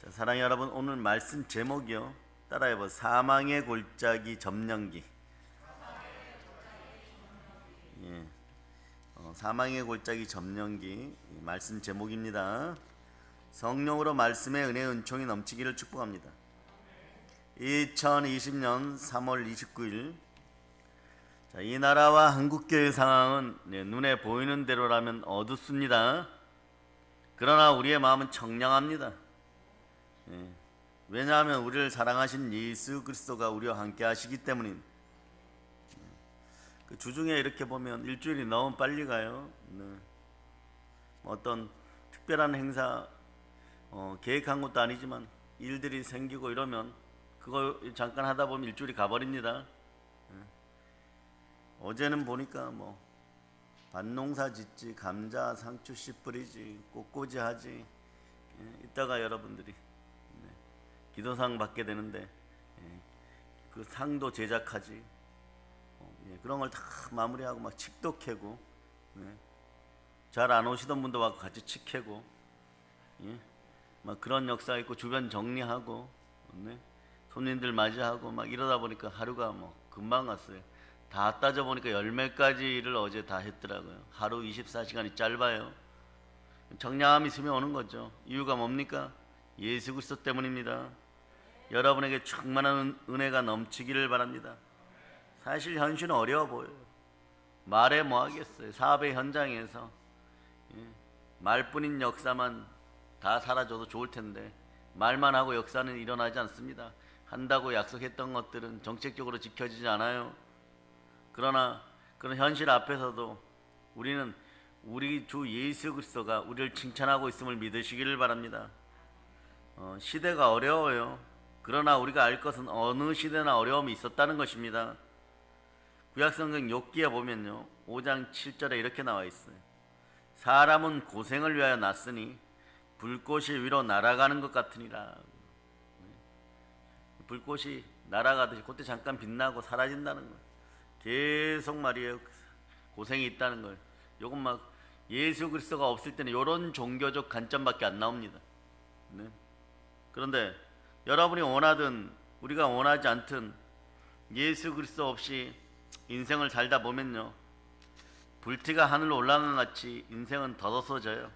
자, 사랑하는 여러분, 오늘 말씀 제목이요. 따라해봐. 사망의 골짜기 점령기. 예, 사망의 골짜기 점령기 말씀 제목입니다. 성령으로 말씀의 은혜 은총이 넘치기를 축복합니다. 2020년 3월 29일 자, 이 나라와 한국교회 상황은 눈에 보이는 대로라면 어둡습니다. 그러나 우리의 마음은 청량합니다. 왜냐하면 우리를 사랑하신 예수 그리스도가 우리와 함께 하시기 때문입니다. 그 주중에 이렇게 보면 일주일이 너무 빨리 가요. 어떤 특별한 행사 계획한 것도 아니지만 일들이 생기고 이러면 그거 잠깐 하다 보면 일주일이 가버립니다. 어제는 보니까 밭농사 짓지, 감자, 상추 씨 뿌리지, 꽃꽂이 하지. 이따가 여러분들이 기도상 받게 되는데 그 상도 제작하지. 그런 걸 다 마무리하고 막 칡도 캐고, 잘 안 오시던 분도 와서 같이 칡 캐고, 막 그런 역사 있고 주변 정리하고, 손님들 맞이하고 막 이러다 보니까 하루가 금방 갔어요. 다 따져보니까 열몇 가지 일을 어제 다 했더라고요. 하루 24시간이 짧아요. 청량함이 있으면 오는 거죠. 이유가 뭡니까? 예수 그리스도 때문입니다. 여러분에게 충만한 은혜가 넘치기를 바랍니다. 사실 현실은 어려워 보여요. 말해 뭐 하겠어요. 사업의 현장에서 말뿐인 역사만 다 사라져도 좋을 텐데 말만 하고 역사는 일어나지 않습니다. 한다고 약속했던 것들은 정책적으로 지켜지지 않아요. 그러나 그런 현실 앞에서도 우리는 우리 주 예수 그리스도가 우리를 칭찬하고 있음을 믿으시기를 바랍니다. 시대가 어려워요. 그러나 우리가 알 것은 어느 시대나 어려움이 있었다는 것입니다. 구약성경 욥기에 보면요, 5장 7절에 이렇게 나와 있어요. 사람은 고생을 위하여 났으니 불꽃이 위로 날아가는 것 같으니라. 불꽃이 날아가듯이 그때 잠깐 빛나고 사라진다는 거예요. 계속 말이에요. 고생이 있다는 거예요. 요건 막 예수 그리스도가 없을 때는 이런 종교적 관점밖에 안 나옵니다. 그런데 여러분이 원하든 우리가 원하지 않든 예수 그리스도 없이 인생을 살다 보면요, 불티가 하늘로 올라간 것 같이 인생은 덧없어져요.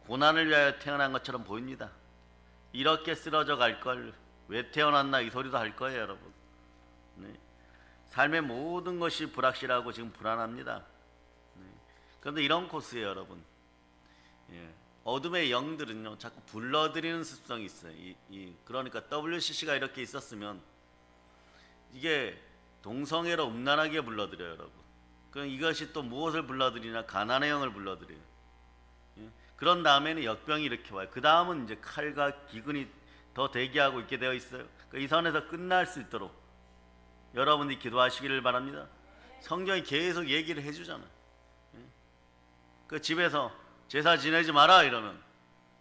고난을 위하여 태어난 것처럼 보입니다. 이렇게 쓰러져 갈 걸 왜 태어났나 이 소리도 할 거예요, 여러분. 삶의 모든 것이 불확실하고 지금 불안합니다. 그런데 이런 코스예요, 여러분. 어둠의 영들은요 자꾸 불러들이는 습성이 있어요. 그러니까 WCC가 이렇게 있었으면 이게 동성애로 음란하게 불러들여요, 여러분. 그럼 이것이 또 무엇을 불러들이나 가난의 영을 불러들여요. 그런 다음에는 역병이 이렇게 와요. 그 다음은 이제 칼과 기근이 더 대기하고 있게 되어 있어요. 그러니까 이 선에서 끝날 수 있도록 여러분들이 기도하시기를 바랍니다. 성경이 계속 얘기를 해주잖아요. 그 집에서 제사 지내지 마라 이러면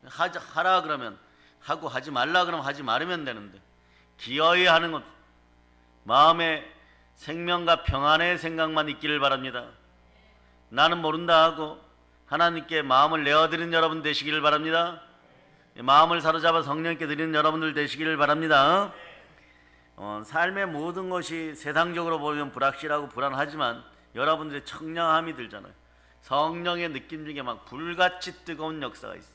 하라 그러면 하고, 하지 말라 그러면 하지 말으면 되는데, 기어이 하는 것, 마음에 생명과 평안의 생각만 있기를 바랍니다. 나는 모른다 하고 하나님께 마음을 내어드리는 여러분 되시기를 바랍니다. 마음을 사로잡아 성령께 드리는 여러분들 되시기를 바랍니다. 삶의 모든 것이 세상적으로 보면 불확실하고 불안하지만 여러분들의 청량함이 들잖아요. 성령의 느낌 중에 막 불같이 뜨거운 역사가 있어.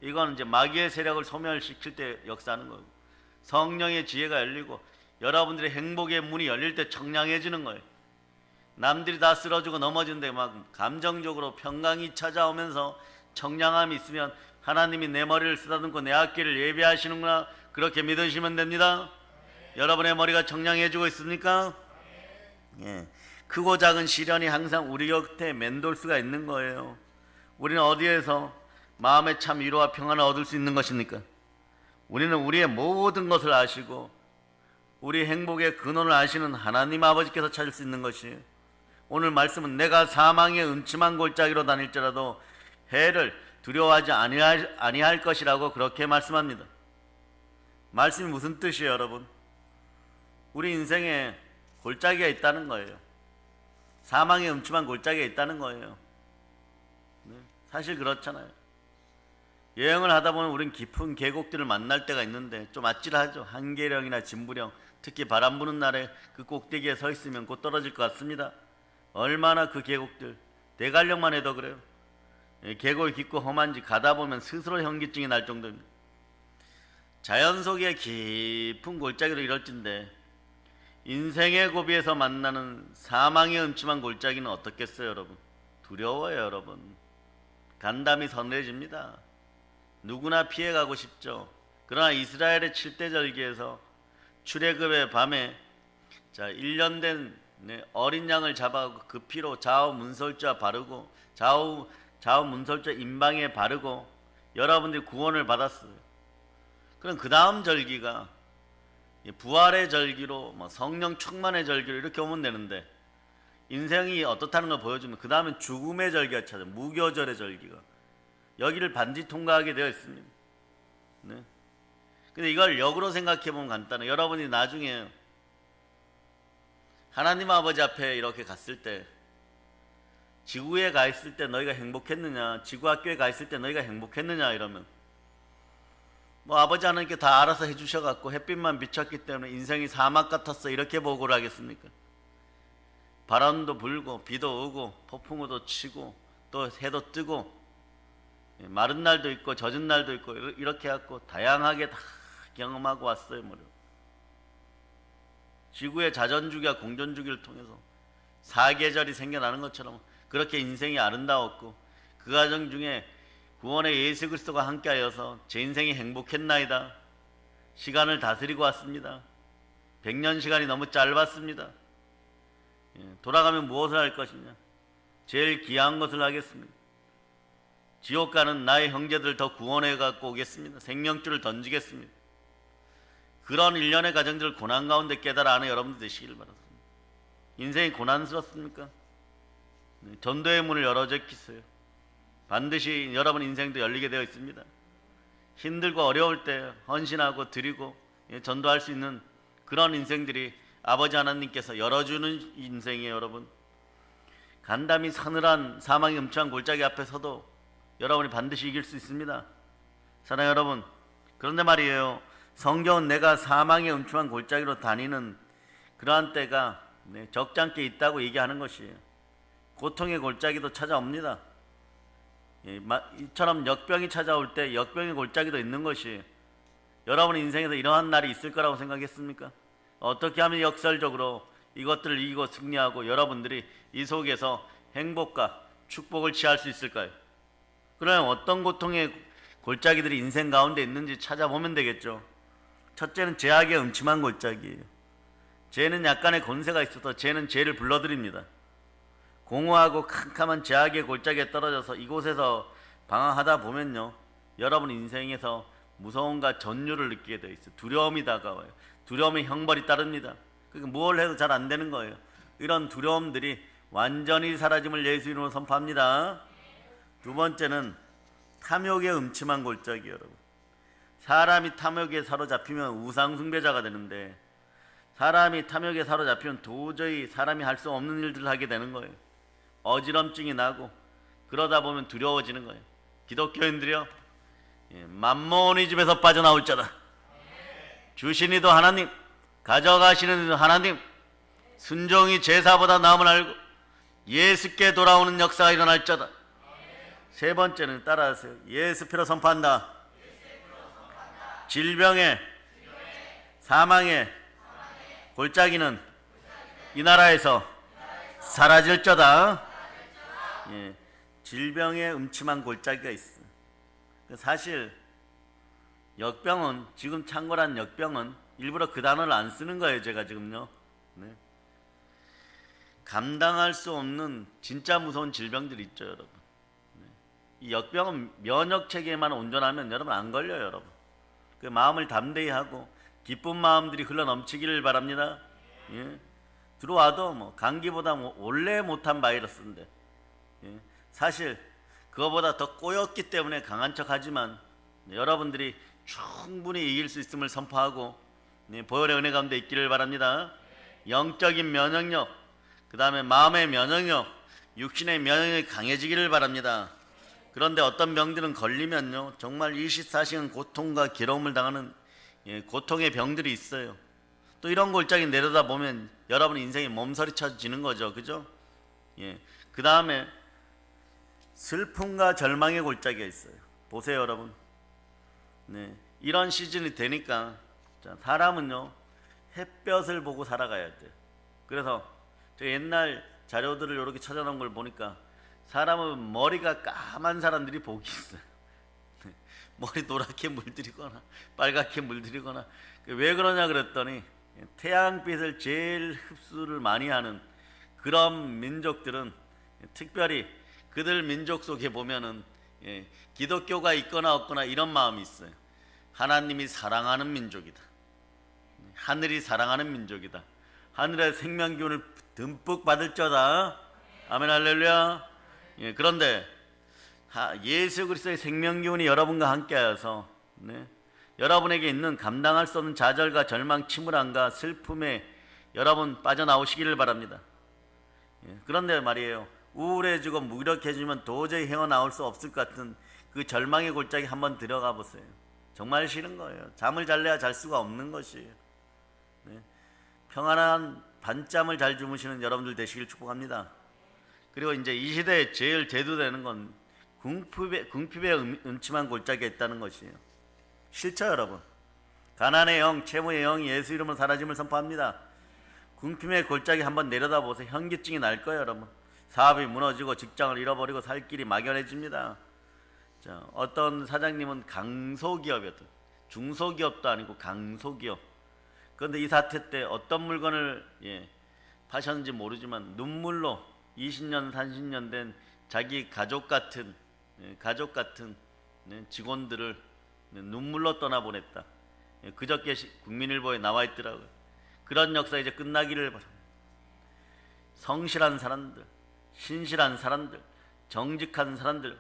이건 이제 마귀의 세력을 소멸시킬 때 역사하는 거고, 성령의 지혜가 열리고 여러분들의 행복의 문이 열릴 때 청량해지는 거예요. 남들이 다 쓰러지고 넘어지는데 막 감정적으로 평강이 찾아오면서 청량함이 있으면 하나님이 내 머리를 쓰다듬고 내 앞길을 예비하시는구나, 그렇게 믿으시면 됩니다. 여러분의 머리가 청량해지고 있습니까? 크고 작은 시련이 항상 우리 곁에 맴돌 수가 있는 거예요. 우리는 어디에서 마음의 참 위로와 평안을 얻을 수 있는 것입니까? 우리는 우리의 모든 것을 아시고 우리 행복의 근원을 아시는 하나님 아버지께서 찾을 수 있는 것이에요. 오늘 말씀은 내가 사망의 음침한 골짜기로 다닐지라도 해를 두려워하지 아니할 것이라고 그렇게 말씀합니다. 말씀이 무슨 뜻이에요, 여러분? 우리 인생에 골짜기가 있다는 거예요. 사망의 음침한 골짜기가 있다는 거예요. 사실 그렇잖아요. 여행을 하다 보면 우린 깊은 계곡들을 만날 때가 있는데 좀 아찔하죠. 한계령이나 진부령, 특히 바람 부는 날에 그 꼭대기에 서 있으면 곧 떨어질 것 같습니다. 얼마나 그 계곡들, 대관령만 해도 그래요. 계곡이 깊고 험한지 가다 보면 스스로 현기증이 날 정도입니다. 자연 속의 깊은 골짜기로 이럴진데 인생의 고비에서 만나는 사망의 음침한 골짜기는 어떻겠어요, 여러분? 두려워요, 여러분. 간담이 서늘해집니다. 누구나 피해가고 싶죠. 그러나 이스라엘의 7대 절기에서 출애굽의 밤에 1년 된 어린 양을 잡아가고 그 피로 좌우 문설자 바르고 좌우 문설자 임방에 바르고 여러분들이 구원을 받았어요. 그럼 그 다음 절기가 부활의 절기로 성령 충만의 절기로 이렇게 오면 되는데 인생이 어떻다는 걸 보여주면 그 다음엔 죽음의 절기가 찾아 무교절의 절기가 여기를 반드시 통과하게 되어 있습니다. 네. 근데 이걸 역으로 생각해 보면 간단해요. 여러분이 나중에 하나님 아버지 앞에 이렇게 갔을 때 지구에 가 있을 때 너희가 행복했느냐, 지구학교에 가 있을 때 너희가 행복했느냐 이러면 아버지 하나님께 다 알아서 해주셔갖고 햇빛만 비쳤기 때문에 인생이 사막 같았어 이렇게 보고를 하겠습니까? 바람도 불고 비도 오고 폭풍우도 치고 또 해도 뜨고 마른 날도 있고 젖은 날도 있고 이렇게 해갖고 다양하게 다 경험하고 왔어요. 지구의 자전주기와 공전주기를 통해서 사계절이 생겨나는 것처럼 그렇게 인생이 아름다웠고 그 과정 중에 구원의 예수 그리스도가 함께하여서 제 인생이 행복했나이다. 시간을 다스리고 왔습니다. 100년 시간이 너무 짧았습니다. 돌아가면 무엇을 할 것이냐? 제일 귀한 것을 하겠습니다. 지옥 가는 나의 형제들 더 구원해 갖고 오겠습니다. 생명줄을 던지겠습니다. 그런 일련의 과정들을 고난 가운데 깨달아 아는 여러분들 되시기를 바랍니다. 인생이 고난스럽습니까? 전도의 문을 열어제끼세요. 반드시 여러분 인생도 열리게 되어 있습니다. 힘들고 어려울 때 헌신하고 드리고 전도할 수 있는 그런 인생들이 아버지 하나님께서 열어주는 인생이에요. 여러분 간담이 서늘한 사망의 음침한 골짜기 앞에 서도 여러분이 반드시 이길 수 있습니다. 사랑하는 여러분, 그런데 말이에요, 성경은 내가 사망의 음침한 골짜기로 다니는 그러한 때가 적잖게 있다고 얘기하는 것이에요. 고통의 골짜기도 찾아옵니다. 이처럼 역병이 찾아올 때 역병의 골짜기도 있는 것이에요. 여러분 인생에서 이러한 날이 있을 거라고 생각했습니까? 어떻게 하면 역설적으로 이것들을 이기고 승리하고 여러분들이 이 속에서 행복과 축복을 취할 수 있을까요? 그러면 어떤 고통의 골짜기들이 인생 가운데 있는지 찾아보면 되겠죠. 첫째는 죄악의 음침한 골짜기예요. 죄는 약간의 권세가 있어서 죄는 죄를 불러들입니다. 공허하고 캄캄한 죄악의 골짜기에 떨어져서 이곳에서 방황하다 보면요, 여러분 인생에서 무서움과 전율을 느끼게 되어 있어요. 두려움이 다가와요. 두려움의 형벌이 따릅니다. 그러니까 뭘 해도 잘 안 되는 거예요. 이런 두려움들이 완전히 사라짐을 예수 이름으로 선포합니다. 두 번째는 탐욕의 음침한 골짜기. 여러분, 사람이 탐욕에 사로잡히면 우상숭배자가 되는데 사람이 탐욕에 사로잡히면 도저히 사람이 할 수 없는 일들을 하게 되는 거예요. 어지럼증이 나고 그러다 보면 두려워지는 거예요. 기독교인들이요, 맘몬의 집에서 빠져나올 자다. 주신 이도 하나님, 가져가시는 이도 하나님, 순종이 제사보다 나음을 알고 예수께 돌아오는 역사가 일어날 자다. 세 번째는 따라하세요. 예수 피로 선포한다. 질병의 사망의 골짜기는 이 나라에서 사라질 자다. 질병의 음침한 골짜기가 있어. 사실 역병은, 지금 창궐한 역병은 일부러 그 단어를 안 쓰는 거예요. 제가 지금요. 감당할 수 없는 진짜 무서운 질병들이 있죠, 여러분. 이 역병은 면역 체계에만 온전하면 여러분 안 걸려요, 여러분. 그 마음을 담대히 하고 기쁜 마음들이 흘러 넘치기를 바랍니다. 들어와도 감기보다 원래 못한 바이러스인데, 사실 그거보다 더 꼬였기 때문에 강한 척하지만 여러분들이 충분히 이길 수 있음을 선포하고 보혈의 은혜 가운데 있기를 바랍니다. 영적인 면역력, 그 다음에 마음의 면역력, 육신의 면역력이 강해지기를 바랍니다. 그런데 어떤 병들은 걸리면요 정말 24시간 고통과 괴로움을 당하는 고통의 병들이 있어요. 또 이런 골짜기 내려다 보면 여러분 인생이 몸서리쳐지는 거죠, 그죠? 그 다음에 슬픔과 절망의 골짜기가 있어요. 보세요, 여러분. 이런 시즌이 되니까 사람은요 햇볕을 보고 살아가야 돼요. 그래서 제가 옛날 자료들을 이렇게 찾아놓은 걸 보니까 사람은 머리가 까만 사람들이 복이 있어요. 머리 노랗게 물들이거나 빨갛게 물들이거나. 왜 그러냐 그랬더니 태양빛을 제일 흡수를 많이 하는 그런 민족들은, 특별히 그들 민족 속에 보면은 기독교가 있거나 없거나 이런 마음이 있어요. 하나님이 사랑하는 민족이다. 하늘이 사랑하는 민족이다. 하늘의 생명기운을 듬뿍 받을 자다. 아멘 할렐루야. 그런데 예수 그리스도의 생명기운이 여러분과 함께하여서 여러분에게 있는 감당할 수 없는 좌절과 절망, 침울함과 슬픔에 여러분 빠져나오시기를 바랍니다. 그런데 말이에요, 우울해지고 무력해지면 도저히 헤어나올 수 없을 것 같은 그 절망의 골짜기 한번 들어가 보세요. 정말 싫은 거예요. 잠을 잘래야 잘 수가 없는 것이에요. 평안한 밤잠을 잘 주무시는 여러분들 되시길 축복합니다. 그리고 이제 이 시대에 제일 대두되는 건 궁핍의 음침한 골짜기에 있다는 것이에요. 싫죠, 여러분? 가난의 영, 채무의 영이 예수 이름으로 사라짐을 선포합니다. 궁핍의 골짜기 한번 내려다 보세요. 현기증이 날 거예요, 여러분. 사업이 무너지고 직장을 잃어버리고 살 길이 막연해집니다. 어떤 사장님은 강소기업이었던, 중소기업도 아니고 강소기업. 그런데 이 사태 때 어떤 물건을 파셨는지 모르지만 눈물로 20년, 30년 된 자기 가족 같은 직원들을 눈물로 떠나보냈다. 그저께 국민일보에 나와 있더라고요. 그런 역사 이제 끝나기를 바랍니다. 성실한 사람들, 신실한 사람들, 정직한 사람들,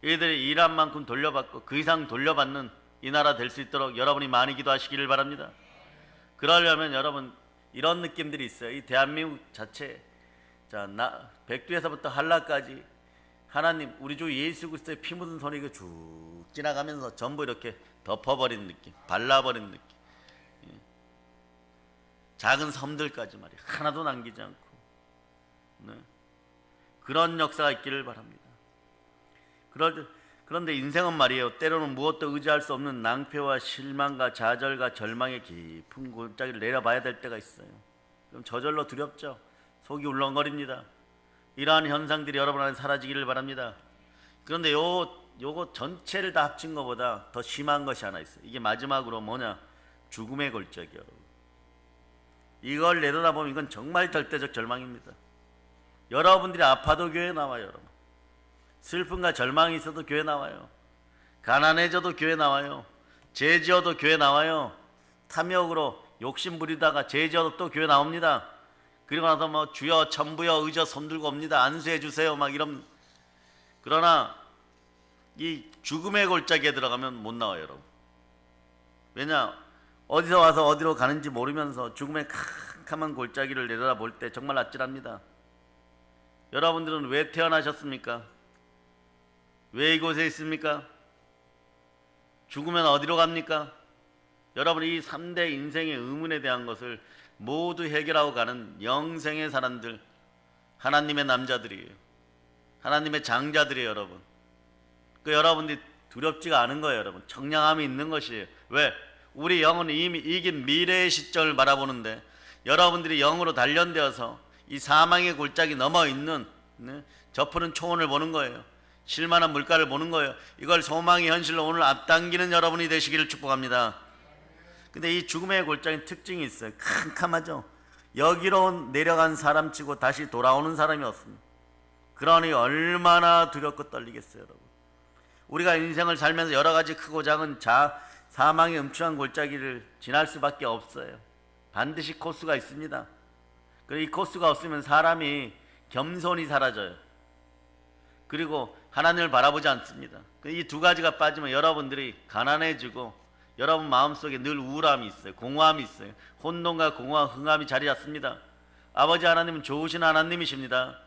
이들이 일한 만큼 돌려받고 그 이상 돌려받는 이 나라 될 수 있도록 여러분이 많이 기도하시기를 바랍니다. 그러려면 여러분 이런 느낌들이 있어요. 이 대한민국 자체, 백두에서부터 한라까지 하나님 우리 주 예수 그리스도의 피 묻은 손이 쭉 지나가면서 전부 이렇게 덮어버린 느낌, 발라버린 느낌. 작은 섬들까지 말이에요. 하나도 남기지 않고. 그런 역사가 있기를 바랍니다. 그런데 인생은 말이에요, 때로는 무엇도 의지할 수 없는 낭패와 실망과 좌절과 절망의 깊은 골짜기를 내려봐야 될 때가 있어요. 그럼 저절로 두렵죠. 속이 울렁거립니다. 이러한 현상들이 여러분 안에 사라지기를 바랍니다. 그런데 요거 전체를 다 합친 것보다 더 심한 것이 하나 있어요. 이게 마지막으로 뭐냐? 죽음의 골짜기요. 이걸 내려다보면 이건 정말 절대적 절망입니다. 여러분들이 아파도 교회에 나와요. 여러분. 슬픔과 절망이 있어도 교회 나와요. 가난해져도 교회 나와요. 죄 지어도 교회 나와요. 탐욕으로 욕심 부리다가 죄 지어도 또 교회 나옵니다. 그리고 나서 뭐 주여 천부여 의저 손들고 옵니다. 안수해 주세요 막 이런. 그러나 이 죽음의 골짜기에 들어가면 못 나와요, 여러분. 왜냐? 어디서 와서 어디로 가는지 모르면서 죽음의 캄캄한 골짜기를 내려다볼 때 정말 아찔합니다. 여러분들은 왜 태어나셨습니까? 왜 이곳에 있습니까? 죽으면 어디로 갑니까? 여러분, 이 3대 인생의 의문에 대한 것을 모두 해결하고 가는 영생의 사람들, 하나님의 남자들이에요. 하나님의 장자들이에요, 여러분. 여러분들이 두렵지가 않은 거예요, 여러분. 청량함이 있는 것이에요. 왜? 우리 영은 이미 이긴 미래의 시점을 바라보는데 여러분들이 영으로 단련되어서 이 사망의 골짜기 넘어 있는 저푸른 초원을 보는 거예요. 실만한 물가를 보는 거예요. 이걸 소망의 현실로 오늘 앞당기는 여러분이 되시기를 축복합니다. 근데 이 죽음의 골짜기는 특징이 있어요. 캄캄하죠. 여기로 내려간 사람치고 다시 돌아오는 사람이 없습니다. 그러니 얼마나 두렵고 떨리겠어요, 여러분. 우리가 인생을 살면서 여러 가지 크고 작은 사망의 음침한 골짜기를 지날 수밖에 없어요. 반드시 코스가 있습니다. 이 코스가 없으면 사람이 겸손이 사라져요. 그리고 하나님을 바라보지 않습니다. 이 두 가지가 빠지면 여러분들이 가난해지고 여러분 마음속에 늘 우울함이 있어요. 공허함이 있어요. 혼돈과 공허와 흥함이 자리 잡습니다. 아버지 하나님은 좋으신 하나님이십니다.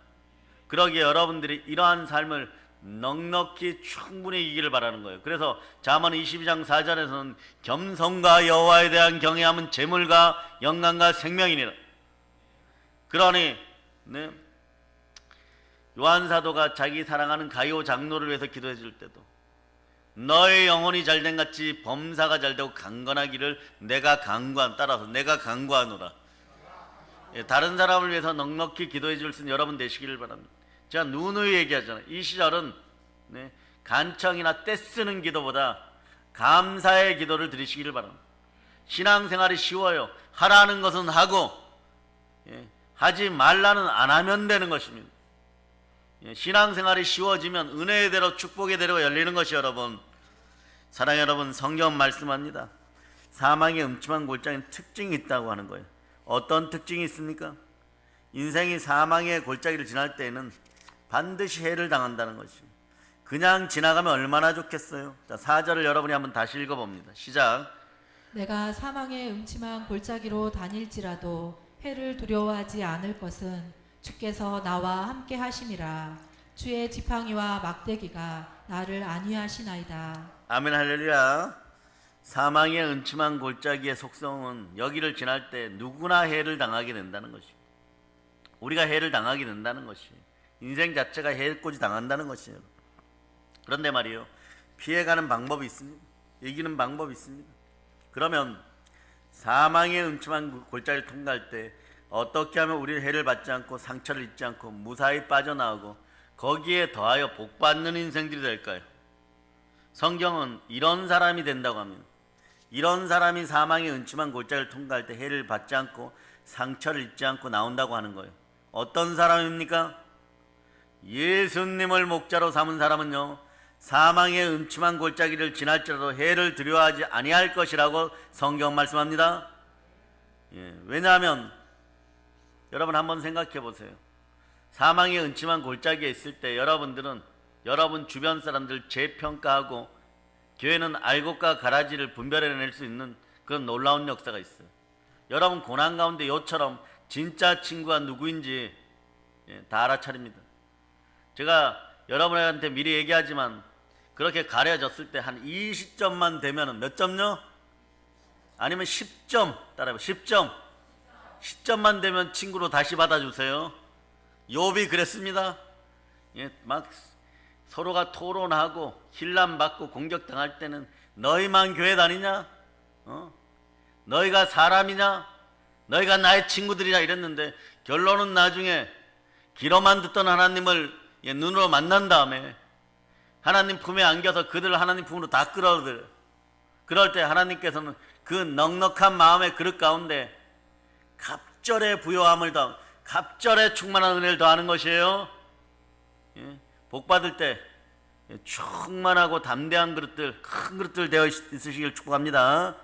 그러기에 여러분들이 이러한 삶을 넉넉히 충분히 이기를 바라는 거예요. 그래서 잠언 22장 4절에서는 겸손과 여호와에 대한 경외함은 재물과 영광과 생명이니라. 그러니 네, 요한 사도가 자기 사랑하는 가이오 장로를 위해서 기도해 줄 때도 너의 영혼이 잘된 같이 범사가 잘되고 강건하기를 내가 간구한, 따라서 내가 간구하노라. 다른 사람을 위해서 넉넉히 기도해 줄 수 있는 여러분 되시기를 바랍니다. 제가 누누이 얘기하잖아요. 이 시절은 네, 간청이나 떼쓰는 기도보다 감사의 기도를 드리시기를 바랍니다. 신앙생활이 쉬워요. 하라는 것은 하고 하지 말라는 안 하면 되는 것입니다. 신앙생활이 쉬워지면 은혜의 대로 축복의 대로 열리는 것이 여러분, 사랑하는 여러분, 성경 말씀합니다. 사망의 음침한 골짜기는 특징이 있다고 하는 거예요. 어떤 특징이 있습니까? 인생이 사망의 골짜기를 지날 때에는 반드시 해를 당한다는 것이에요. 그냥 지나가면 얼마나 좋겠어요. 자, 4절을 여러분이 한번 다시 읽어봅니다. 시작. 내가 사망의 음침한 골짜기로 다닐지라도 해를 두려워하지 않을 것은 주께서 나와 함께 하심이라. 주의 지팡이와 막대기가 나를 안위하시나이다. 아멘 할렐루야. 사망의 음침한 골짜기의 속성은 여기를 지날 때 누구나 해를 당하게 된다는 것이에요. 우리가 해를 당하게 된다는 것이에요. 인생 자체가 해일꽂이 당한다는 것이에요. 그런데 말이에요, 피해가는 방법이 있습니다. 이기는 방법이 있습니다. 그러면 사망의 음침한 골짜기를 통과할 때 어떻게 하면 우리는 해를 받지 않고 상처를 입지 않고 무사히 빠져나오고 거기에 더하여 복받는 인생들이 될까요? 성경은 이런 사람이 된다고 합니다. 이런 사람이 사망의 음침한 골짜기를 통과할 때 해를 받지 않고 상처를 입지 않고 나온다고 하는 거예요. 어떤 사람입니까? 예수님을 목자로 삼은 사람은요, 사망의 음침한 골짜기를 지날지라도 해를 두려워하지 아니할 것이라고 성경 말씀합니다. 왜냐하면 여러분 한번 생각해 보세요. 사망의 음침한 골짜기에 있을 때 여러분들은 여러분 주변 사람들 재평가하고 교회는 알곡과 가라지를 분별해낼 수 있는 그런 놀라운 역사가 있어요. 여러분 고난 가운데 요처럼 진짜 친구가 누구인지 다 알아차립니다. 제가 여러분한테 미리 얘기하지만 그렇게 가려졌을 때 한 20점만 되면 몇 점요? 아니면 10점, 따라해봐. 10점. 10점만 되면 친구로 다시 받아주세요. 욥이 그랬습니다. 막 서로가 토론하고 힐난받고 공격당할 때는 너희만 교회 다니냐? 너희가 사람이냐? 너희가 나의 친구들이냐? 이랬는데 결론은 나중에 귀로만 듣던 하나님을 눈으로 만난 다음에 하나님 품에 안겨서 그들을 하나님 품으로 다 끌어들여요. 그럴 때 하나님께서는 그 넉넉한 마음의 그릇 가운데 갑절의 부요함을 더하고 갑절의 충만한 은혜를 더하는 것이에요. 복 받을 때 충만하고 담대한 그릇들, 큰 그릇들 되어 있으시길 축복합니다.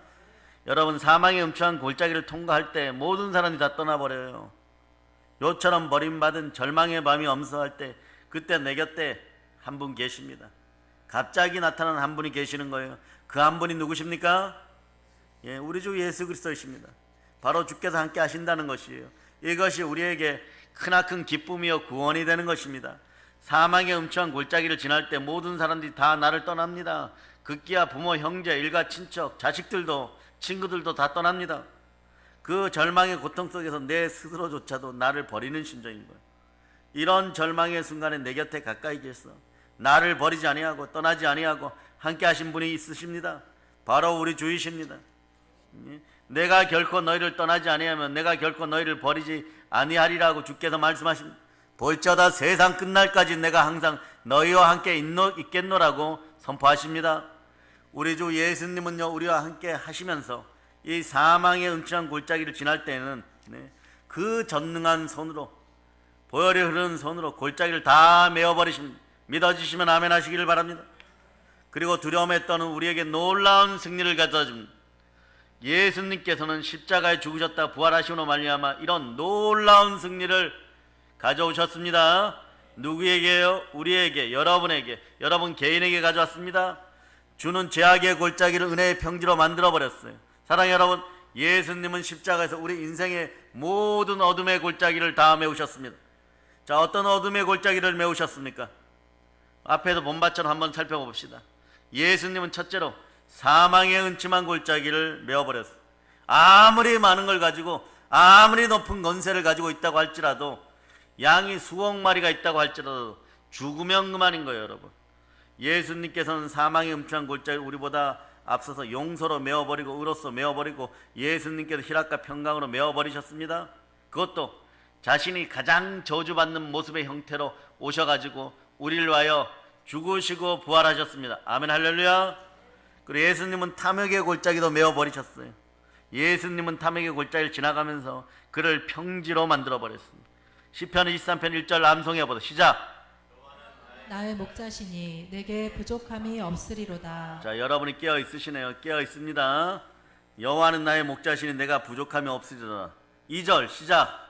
여러분 사망의 음침한 골짜기를 통과할 때 모든 사람이 다 떠나버려요. 요처럼 버림받은 절망의 밤이 엄습할 때 그때 내 곁에 한 분 계십니다. 갑자기 나타난 한 분이 계시는 거예요. 그 한 분이 누구십니까? 우리 주 예수 그리스도이십니다. 바로 주께서 함께 하신다는 것이에요. 이것이 우리에게 크나큰 기쁨이요 구원이 되는 것입니다. 사망의 음침한 골짜기를 지날 때 모든 사람들이 다 나를 떠납니다. 극기야 부모, 형제, 일가, 친척, 자식들도 친구들도 다 떠납니다. 그 절망의 고통 속에서 내 스스로조차도 나를 버리는 심정인 거예요. 이런 절망의 순간에 내 곁에 가까이 계셔 나를 버리지 아니하고 떠나지 아니하고 함께 하신 분이 있으십니다. 바로 우리 주이십니다. 내가 결코 너희를 떠나지 아니하면 내가 결코 너희를 버리지 아니하리라고 주께서 말씀하십니다. 볼지어다 세상 끝날까지 내가 항상 너희와 함께 있겠노라고 선포하십니다. 우리 주 예수님은요 우리와 함께 하시면서 이 사망의 음침한 골짜기를 지날 때는 그 전능한 손으로 보혈이 흐르는 손으로 골짜기를 다 메워버리십니다. 믿어주시면 아멘 하시기를 바랍니다. 그리고 두려움에 떠는 우리에게 놀라운 승리를 가져줍니다. 예수님께서는 십자가에 죽으셨다 부활하시므로 말미암아 이런 놀라운 승리를 가져오셨습니다. 누구에게요? 우리에게, 여러분에게, 여러분 개인에게 가져왔습니다. 주는 죄악의 골짜기를 은혜의 평지로 만들어버렸어요. 사랑하는 여러분, 예수님은 십자가에서 우리 인생의 모든 어둠의 골짜기를 다 메우셨습니다. 자, 어떤 어둠의 골짜기를 메우셨습니까? 앞에도 본받처럼 한번 살펴봅시다. 예수님은 첫째로 사망의 은침한 골짜기를 메어버렸어요. 아무리 많은 걸 가지고 아무리 높은 권세를 가지고 있다고 할지라도 양이 수억 마리가 있다고 할지라도 죽으면 그만인 거예요, 여러분. 예수님께서는 사망의 음침한 골짜기를 우리보다 앞서서 용서로 메어버리고 의로서 메어버리고 예수님께서 희락과 평강으로 메어버리셨습니다. 그것도 자신이 가장 저주받는 모습의 형태로 오셔가지고 우리를 위하여 죽으시고 부활하셨습니다. 아멘 할렐루야. 그리고 예수님은 탐욕의 골짜기도 메어버리셨어요. 예수님은 탐욕의 골짜기를 지나가면서 그를 평지로 만들어버렸습니다. 시편 23편 1절 암송해보자. 시작. 나의 목자시니 내게 부족함이 없으리로다. 자, 여러분이 깨어 있으시네요. 깨어 있습니다. 여호와는 나의 목자시니 내가 부족함이 없으리로다. 2절 시작.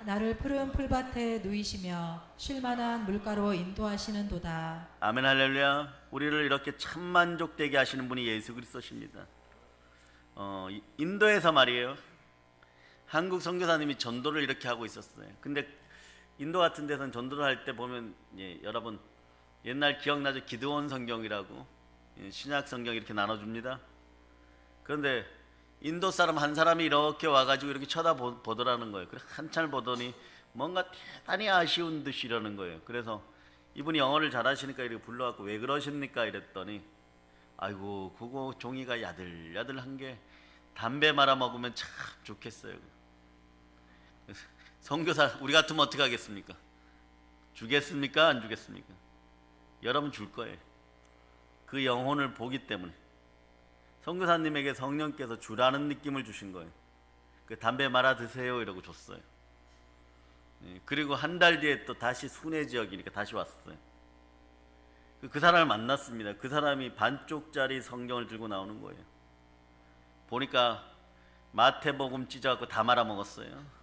나를 푸른 풀밭에 누이시며 쉴만한 물가로 인도하시는도다. 아멘 할렐루야. 우리를 이렇게 참 만족되게 하시는 분이 예수 그리스도십니다. 인도에서 말이에요, 한국 선교사님이 전도를 이렇게 하고 있었어요. 근데 인도 같은 데서는 전도를 할 때 보면, 여러분 옛날 기억나죠? 기드온 성경이라고, 신약 성경 이렇게 나눠줍니다. 그런데 인도 사람 한 사람이 이렇게 와가지고 이렇게 쳐다보더라는 거예요. 그래서 한참을 보더니 뭔가 대단히 아쉬운 듯이 이러는 거예요. 그래서 이분이 영어를 잘하시니까 이렇게 불러갖고 왜 그러십니까? 이랬더니 아이고, 그거 종이가 야들야들한 게 담배 말아 먹으면 참 좋겠어요. 선교사 우리 같으면 어떻게 하겠습니까? 주겠습니까? 안 주겠습니까? 여러분 줄 거예요. 그 영혼을 보기 때문에. 선교사님에게 성령께서 주라는 느낌을 주신 거예요. 그 담배 말아 드세요 이러고 줬어요. 그리고 한 달 뒤에 또 다시 순회 지역이니까 다시 왔어요. 그 사람을 만났습니다. 그 사람이 반쪽짜리 성경을 들고 나오는 거예요. 보니까 마태복음 찢어갖고 다 말아 먹었어요.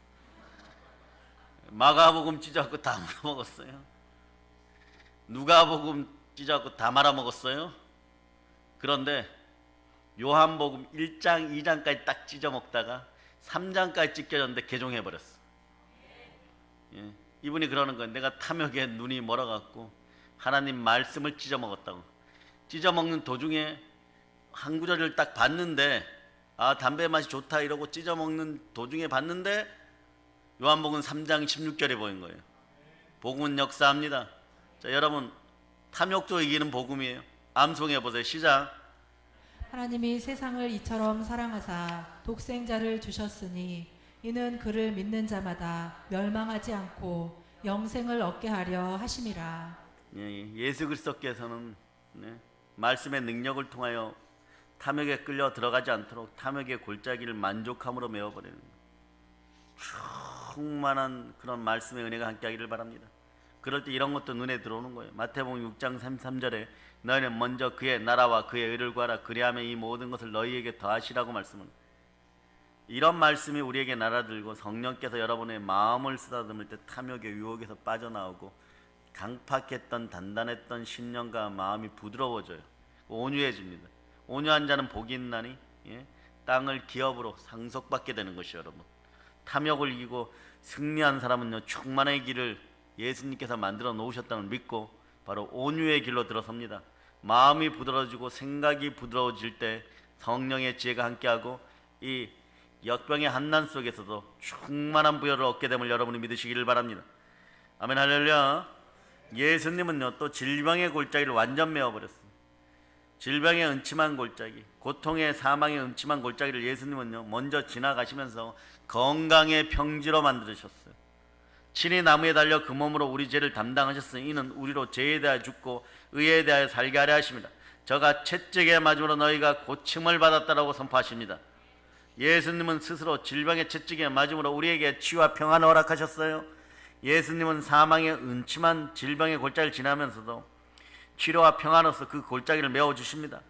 마가복음 찢어갖고 다 말아 먹었어요. 누가복음 찢어갖고 다 말아 먹었어요. 그런데 요한복음 1장 2장까지 딱 찢어 먹다가 3장까지 찢겨졌는데 개종해버렸어. 이분이 그러는 거예요. 내가 탐욕에 눈이 멀어갖고 하나님 말씀을 찢어 먹었다고. 찢어 먹는 도중에 한 구절을 딱 봤는데, 아, 담배 맛이 좋다 이러고 찢어 먹는 도중에 봤는데 요한복음 3장 16절에 보인 거예요. 복음은 역사합니다. 자, 여러분 탐욕도 이기는 복음이에요. 암송해 보세요. 시작. 하나님이 세상을 이처럼 사랑하사 독생자를 주셨으니 이는 그를 믿는 자마다 멸망하지 않고 영생을 얻게 하려 하심이라. 예수 그리스도께서는 말씀의 능력을 통하여 탐욕에 끌려 들어가지 않도록 탐욕의 골짜기를 만족함으로 메워버리는 충만한 그런 말씀의 은혜가 함께하기를 바랍니다. 그럴 때 이런 것도 눈에 들어오는 거예요. 마태복음 6장 33절에 너희는 먼저 그의 나라와 그의 의를 구하라. 그리하면 이 모든 것을 너희에게 더하시라고 말씀은, 이런 말씀이 우리에게 날아들고 성령께서 여러분의 마음을 쓰다듬을 때 탐욕의 유혹에서 빠져나오고 강팍했던 단단했던 심령과 마음이 부드러워져요. 온유해집니다. 온유한 자는 복이 있나니 땅을 기업으로 상속받게 되는 것이요, 여러분. 탐욕을 이기고 승리한 사람은요, 충만의 길을 예수님께서 만들어 놓으셨다는 걸 믿고 바로 온유의 길로 들어섭니다. 마음이 부드러워지고 생각이 부드러워질 때 성령의 지혜가 함께하고 이 역병의 한난 속에서도 충만한 부여를 얻게 됨을 여러분이 믿으시기를 바랍니다. 아멘 할렐루야. 예수님은요, 또 질병의 골짜기를 완전 메워버렸습니다. 질병의 음침한 골짜기, 고통의 사망의 음침한 골짜기를 예수님은요, 먼저 지나가시면서 건강의 평지로 만들으셨어요. 친히 나무에 달려 그 몸으로 우리 죄를 담당하셨으니 이는 우리로 죄에 대하여 죽고 의에 대하여 살게 하려 하십니다. 저가 채찍에 맞음으로 너희가 고침을 받았다라고 선포하십니다. 예수님은 스스로 질병의 채찍에 맞음으로 우리에게 치유와 평안을 허락하셨어요. 예수님은 사망의 음침한 질병의 골짜기를 지나면서도 치료와 평안으로서 그 골짜기를 메워주십니다.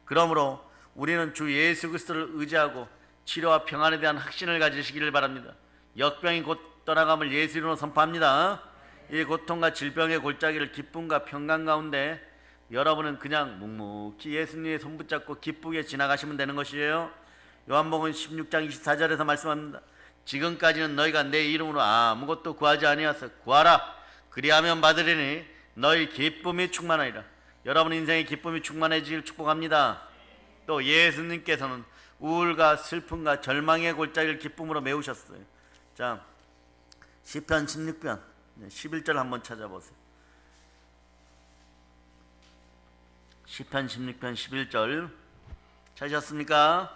그러므로 우리는 주 예수 그리스도를 의지하고 치료와 평안에 대한 확신을 가지시기를 바랍니다. 역병이 곧 떠나감을 예수 이름으로 선포합니다. 이 고통과 질병의 골짜기를 기쁨과 평강 가운데 여러분은 그냥 묵묵히 예수님의 손 붙잡고 기쁘게 지나가시면 되는 것이에요. 요한복음 16장 24절에서 말씀합니다. 지금까지는 너희가 내 이름으로 아무것도 구하지 아니하서 구하라 그리하면 받으리니 너희 기쁨이 충만하리라. 여러분 인생의 기쁨이 충만해지길 축복합니다. 또 예수님께서는 우울과 슬픔과 절망의 골짜기를 기쁨으로 메우셨어요. 자, 시편 16편 11절 한번 찾아보세요. 시편 16편 11절 찾으셨습니까?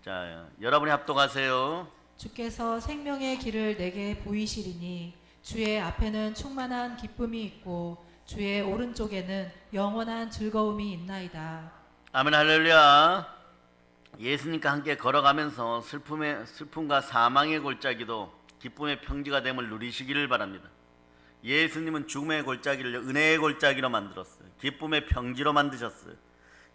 자, 여러분이 합독하세요. 주께서 생명의 길을 내게 보이시리니 주의 앞에는 충만한 기쁨이 있고 주의 오른쪽에는 영원한 즐거움이 있나이다. 아멘 할렐루야. 예수님과 함께 걸어가면서 슬픔과 사망의 골짜기도 기쁨의 평지가 됨을 누리시기를 바랍니다. 예수님은 죽음의 골짜기를 은혜의 골짜기로 만들었어요. 기쁨의 평지로 만드셨어요.